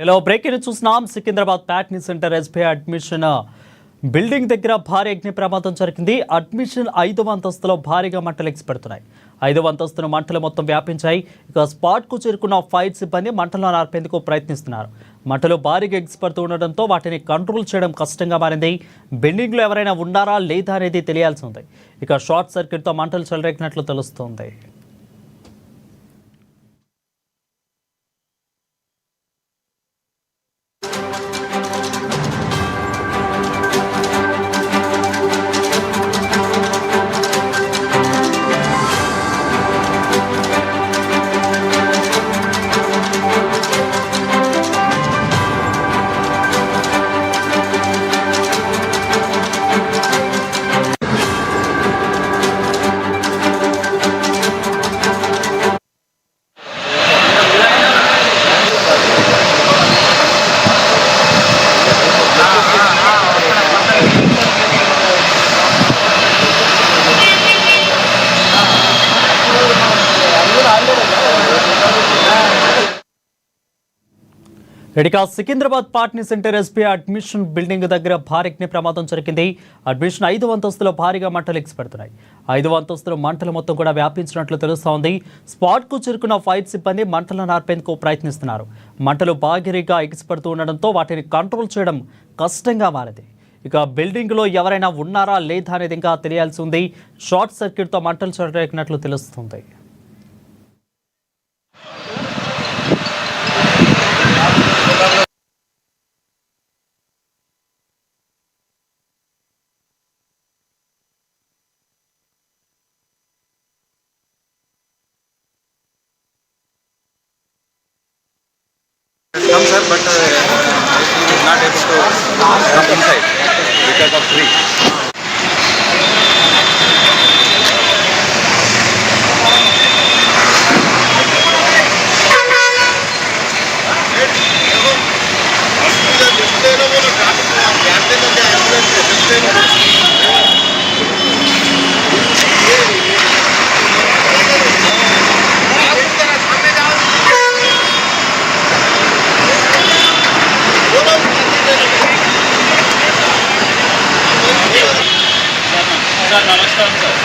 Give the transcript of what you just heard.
Hello breaking చూస్తున్నాం. Secunderabad Patny centre SBI admission building దగ్గర భారీ అగ్ని ప్రమాదం జరిగింది. అడ్మిషన్ 5వ అంతస్తులో భారీగా మంటలు ఎగిసిపడుతున్నాయి. 5వ అంతస్తును మంటలు మొత్తం వ్యాపించాయి. ఇక స్పాట్కు చేరుకున్న ఫైర్ సిబ్బంది మంటలను ఆర్పేందుకు ప్రయత్నిస్తున్నారు. మంటలు భారీగా ఎగిసిపడుతూ ఉండడంతో వాటిని కంట్రోల్ చేయడం కష్టంగా మారింది. బిల్డింగ్లో ఎవరైనా ఉన్నారా లేదా అనేది తెలియాల్సి ఉంది. ఇక షార్ట్ సర్క్యూట్తో మంటలు చెలరేగినట్లు తెలుస్తోంది. ఇక Secunderabad Patny centre SBI admission building దగ్గర భారీ అగ్ని ప్రమాదం జరిగింది. అడ్మిషన్ 5వ అంతస్తులో భారీగా మంటలు ఎగిసిపడుతున్నాయి. 5వ అంతస్తులో మంటలు మొత్తం కూడా వ్యాపించినట్లు తెలుస్తోంది. స్పాట్కు చేరుకున్న ఫైర్ సిబ్బంది మంటలను ఆర్పేందుకు ప్రయత్నిస్తున్నారు. మంటలు భారీగా ఎగిసిపడుతూ ఉండడంతో వాటిని కంట్రోల్ చేయడం కష్టంగా మారింది. ఇక బిల్డింగ్లో ఎవరైనా ఉన్నారా లేదా అనేది ఇంకా తెలియాల్సి ఉంది. షార్ట్ సర్క్యూట్తో మంటలు చెలరేగినట్లు తెలుస్తుంది. Come sir, but he is not able to come inside because of tree. నమస్కారం సార్.